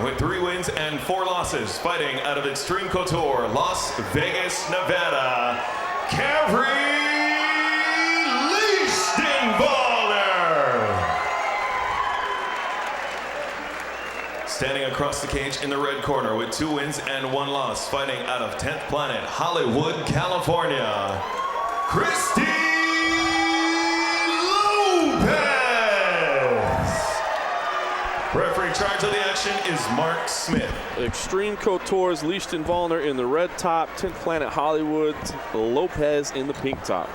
with 3 wins and 4 losses, fighting out of Extreme Couture, Las Vegas, Nevada, Kari Lichtenwalner. Standing across the cage in the red corner with 2 wins and 1 loss, fighting out of 10th Planet, Hollywood, California, Kristi Lopez. Referee in charge of the action is Mark Smith. Extreme Couture's Lichtenwalner in the red top, 10th Planet Hollywood, Lopez in the pink top.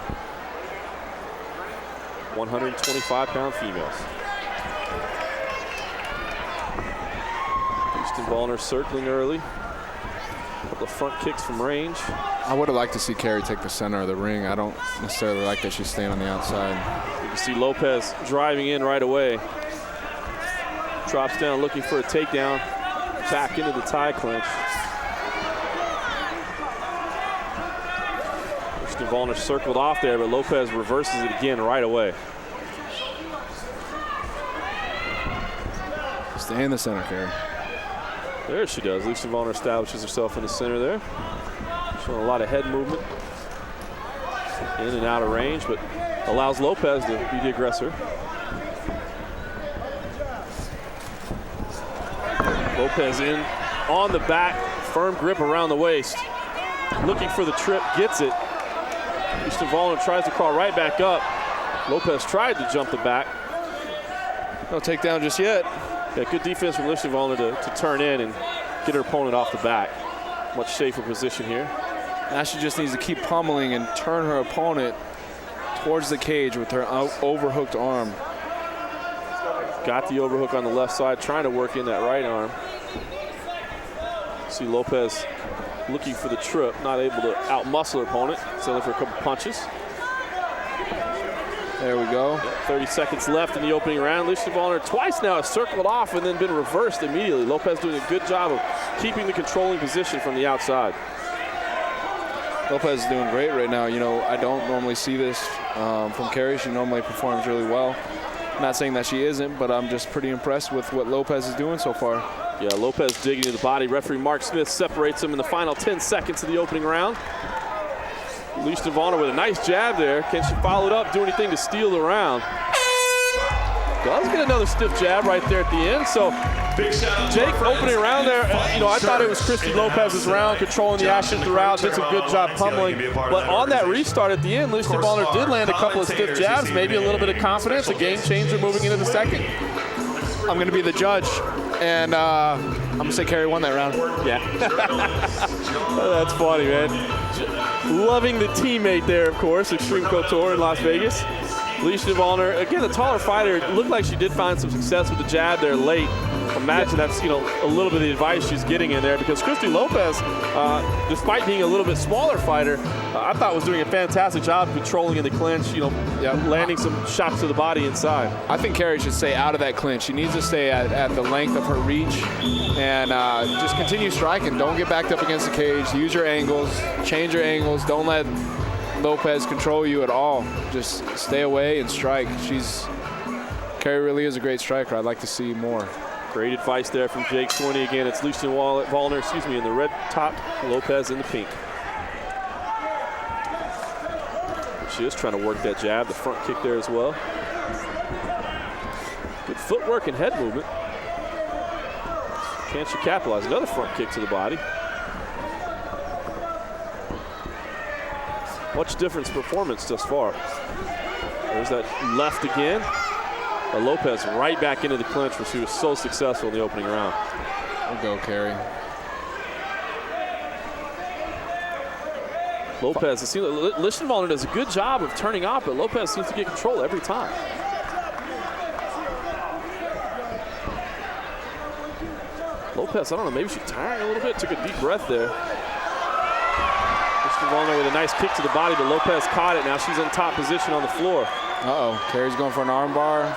125-pound females. Lichtenwalner circling early. A couple of front kicks from range. I would have liked to see Kari take the center of the ring. I don't necessarily like that she's staying on the outside. You can see Lopez driving in right away. Drops down looking for a takedown. Back into the tie clinch. Lichtenwalner circled off there, but Lopez reverses it again right away. Stay in the center, Kari. There she does. Lichtenwalner establishes herself in the center there. Showing a lot of head movement. In and out of range, but allows Lopez to be the aggressor. Lopez in on the back, firm grip around the waist. Looking for the trip, gets it. Lichtenwalner tries to crawl right back up. Lopez tried to jump the back. No takedown just yet. Yeah, good defense from Lichtenwalner to turn in and get her opponent off the back. Much safer position here. Now she just needs to keep pummeling and turn her opponent towards the cage with her overhooked arm. Got the overhook on the left side, trying to work in that right arm. See Lopez looking for the trip, not able to outmuscle her opponent. Selling for a couple punches. There we go. 30 seconds left in the opening round. Lichtenwalner twice now has circled off and then been reversed immediately. Lopez doing a good job of keeping the controlling position from the outside. Lopez is doing great right now. You know, I don't normally see this from Kari. She normally performs really well. Not saying that she isn't, but I'm just pretty impressed with what Lopez is doing so far. Yeah, Lopez digging into the body. Referee Mark Smith separates him in the final 10 seconds of the opening round. Lichtenwalner with a nice jab there. Can she follow it up, do anything to steal the round? Does get another stiff jab right there at the end. So Jake opening round there, you know, I thought it was Kristi Lopez's round, controlling the action throughout, did some good job pummeling. But on that restart at the end, Lichtenwalner did land a couple of stiff jabs, maybe a little bit of confidence, a game changer moving into the second. I'm going to be the judge, and I'm going to say Kari won that round. Yeah. That's funny, man. Loving the teammate there, of course, Extreme Couture in Las Vegas. Lichtenwalner, again, the taller fighter, looked like she did find some success with the jab there late. Imagine that's, you know, a little bit of the advice she's getting in there, because Kristi Lopez, despite being a little bit smaller fighter, I thought was doing a fantastic job controlling in the clinch, you know, landing some shots to the body inside. I think Kari should stay out of that clinch. She needs to stay at the length of her reach and just continue striking. Don't get backed up against the cage. Use your angles, change your angles. Don't let Lopez control you at all. Just stay away and strike. Kari really is a great striker. I'd like to see more. Great advice there from Jake Swinney. Again, it's Lichtenwalner, in the red top, Lopez in the pink. She is trying to work that jab, the front kick there as well. Good footwork and head movement. Can she capitalize? Another front kick to the body. Much difference performance thus far. There's that left again. Lopez right back into the clinch where she was so successful in the opening round. We'll go, Kari. Lopez, it seems like Lichtenwalner does a good job of turning off, but Lopez seems to get control every time. Lopez, I don't know, maybe she's tiring a little bit. Took a deep breath there. Lichtenwalner with a nice kick to the body, but Lopez caught it. Now she's in top position on the floor. Uh-oh, Kari's going for an arm bar.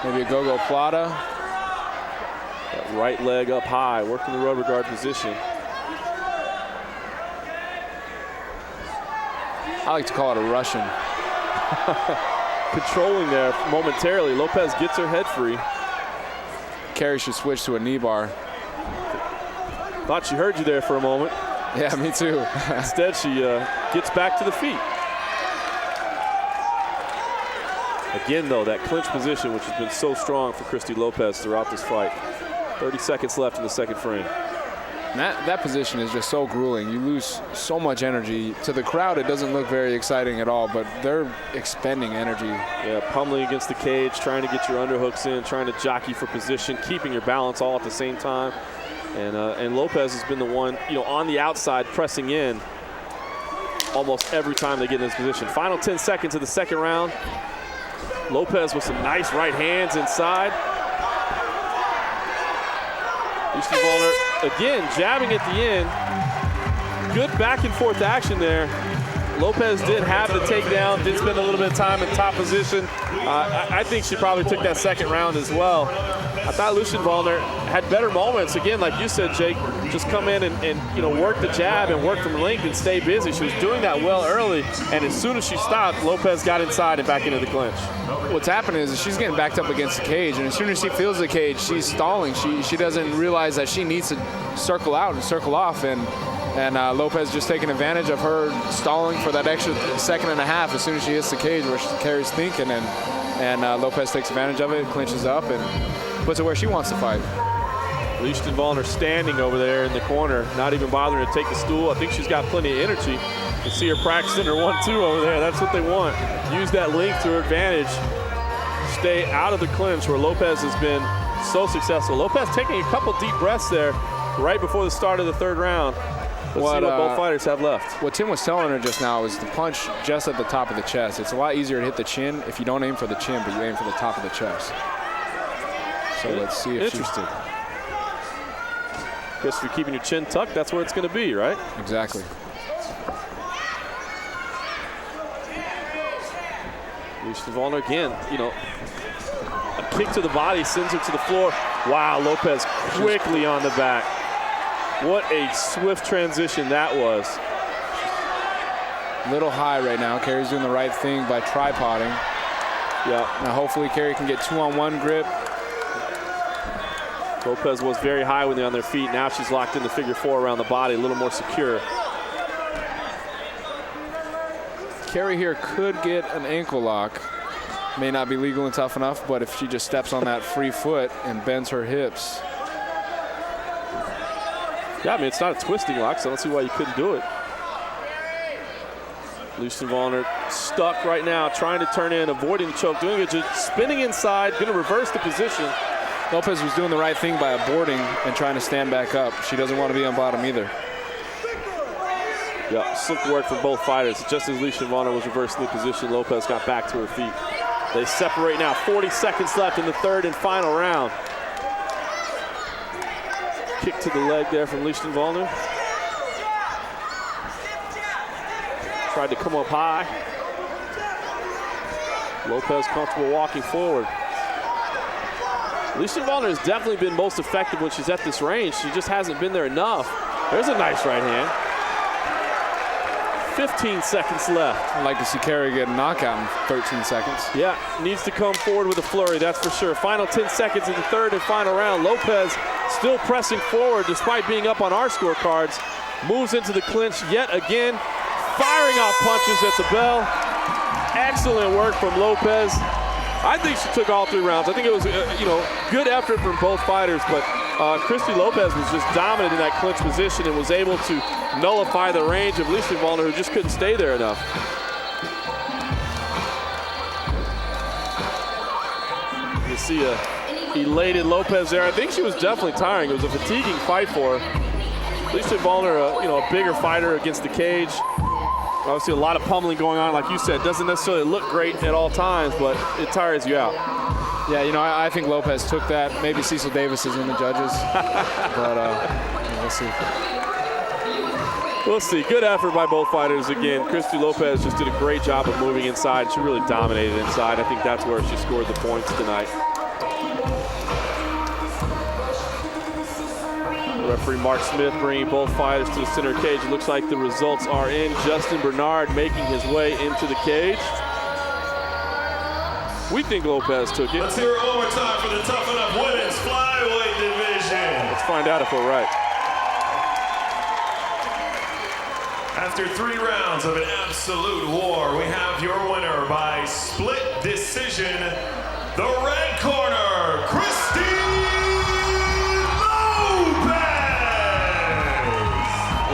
Maybe a go-go plata. That right leg up high, working the rubber guard position. I like to call it a Russian. Controlling there momentarily. Lopez gets her head free. Kari should switch to a knee bar. Thought she heard you there for a moment. Yeah, me too. Instead, she gets back to the feet. Again, though, that clinch position, which has been so strong for Kristi Lopez throughout this fight. 30 seconds left in the second frame. And that position is just so grueling. You lose so much energy. To the crowd, it doesn't look very exciting at all, but they're expending energy. Yeah, pummeling against the cage, trying to get your underhooks in, trying to jockey for position, keeping your balance all at the same time. And Lopez has been the one, on the outside pressing in almost every time they get in this position. Final 10 seconds of the second round. Lopez with some nice right hands inside. Lichtenwalner again jabbing at the end. Good back and forth action there. Lopez did have the takedown, did spend a little bit of time in top position. I think she probably took that second round as well. I thought Lichtenwalner had better moments. Again, like you said, Jake, just come in and work the jab and work from length and stay busy. She was doing that well early, and as soon as she stopped, Lopez got inside and back into the clinch. What's happening is she's getting backed up against the cage, and as soon as she feels the cage, she's stalling. She doesn't realize that she needs to circle out and circle off, and Lopez just taking advantage of her stalling for that extra second and a half as soon as she hits the cage where Kari's thinking, and Lopez takes advantage of it, clinches up, and puts it where she wants to fight. Lichtenwalner standing over there in the corner, not even bothering to take the stool. I think she's got plenty of energy. You see her practicing her 1-2 over there. That's what they want. Use that length to her advantage. Stay out of the clinch where Lopez has been so successful. Lopez taking a couple deep breaths there right before the start of the third round. Let's see what both fighters have left. What Tim was telling her just now is the punch just at the top of the chest. It's a lot easier to hit the chin if you don't aim for the chin, but you aim for the top of the chest. So let's see if interesting. Guess if you're keeping your chin tucked, that's where it's going to be, right? Exactly. Lichtenwalner again, a kick to the body sends her to the floor. Wow, Lopez quickly on the back. What a swift transition that was. Little high right now. Kari's doing the right thing by tripoding. Yeah. Now hopefully Kari can get 2-on-1 grip. Lopez was very high when they're on their feet. Now she's locked in the figure four around the body, a little more secure. Kari here could get an ankle lock. May not be legal and Tuff-N-Uff, but if she just steps on that free foot and bends her hips. Yeah, I mean, it's not a twisting lock, so I don't see why you couldn't do it. Lichtenwalner stuck right now, trying to turn in, avoiding the choke, doing it, just spinning inside, going to reverse the position. Lopez was doing the right thing by aborting and trying to stand back up. She doesn't want to be on bottom either. Yeah, slick work from both fighters. Just as Lichtenwalner was reversing the position, Lopez got back to her feet. They separate now, 40 seconds left in the third and final round. Kick to the leg there from Lichtenwalner. Tried to come up high. Lopez comfortable walking forward. Lichtenwalner has definitely been most effective when she's at this range. She just hasn't been there enough. There's a nice right hand. 15 seconds left. I'd like to see Kari get a knockout in 13 seconds. Yeah, needs to come forward with a flurry, that's for sure. Final 10 seconds in the third and final round. Lopez still pressing forward despite being up on our scorecards. Moves into the clinch yet again, firing off punches at the bell. Excellent work from Lopez. I think she took all three rounds. I think it was, good effort from both fighters, but Kristi Lopez was just dominant in that clinch position and was able to nullify the range of Lichtenwalner, who just couldn't stay there enough. You see a elated Lopez there. I think she was definitely tiring. It was a fatiguing fight for her. Lichtenwalner, a bigger fighter against the cage. Obviously a lot of pummeling going on, like you said. Doesn't necessarily look great at all times, but it tires you out. Yeah, I think Lopez took that. Maybe Cecil Davis is in the judges, but we'll see. We'll see. Good effort by both fighters again. Kristi Lopez just did a great job of moving inside. She really dominated inside. I think that's where she scored the points tonight. Referee Mark Smith bringing both fighters to the center cage. It looks like the results are in. Justin Bernard making his way into the cage. We think Lopez took it. Let's hear it one more time for the Tuff-N-Uff women's flyweight division. find out if we're right. After 3 rounds of an absolute war, we have your winner by split decision, the red corner, Kristi Lopez!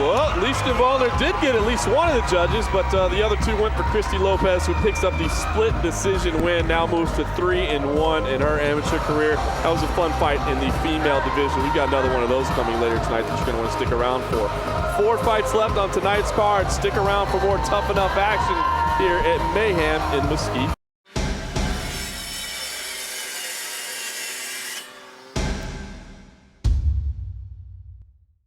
Well, Lichtenwalner did get at least one of the judges, but the other 2 went for Kristi Lopez, who picks up the split decision win, now moves to 3-1 in her amateur career. That was a fun fight in the female division. We've got another one of those coming later tonight that you're going to want to stick around for. 4 fights left on tonight's card. Stick around for more Tuff-N-Uff action here at Mayhem in Mesquite.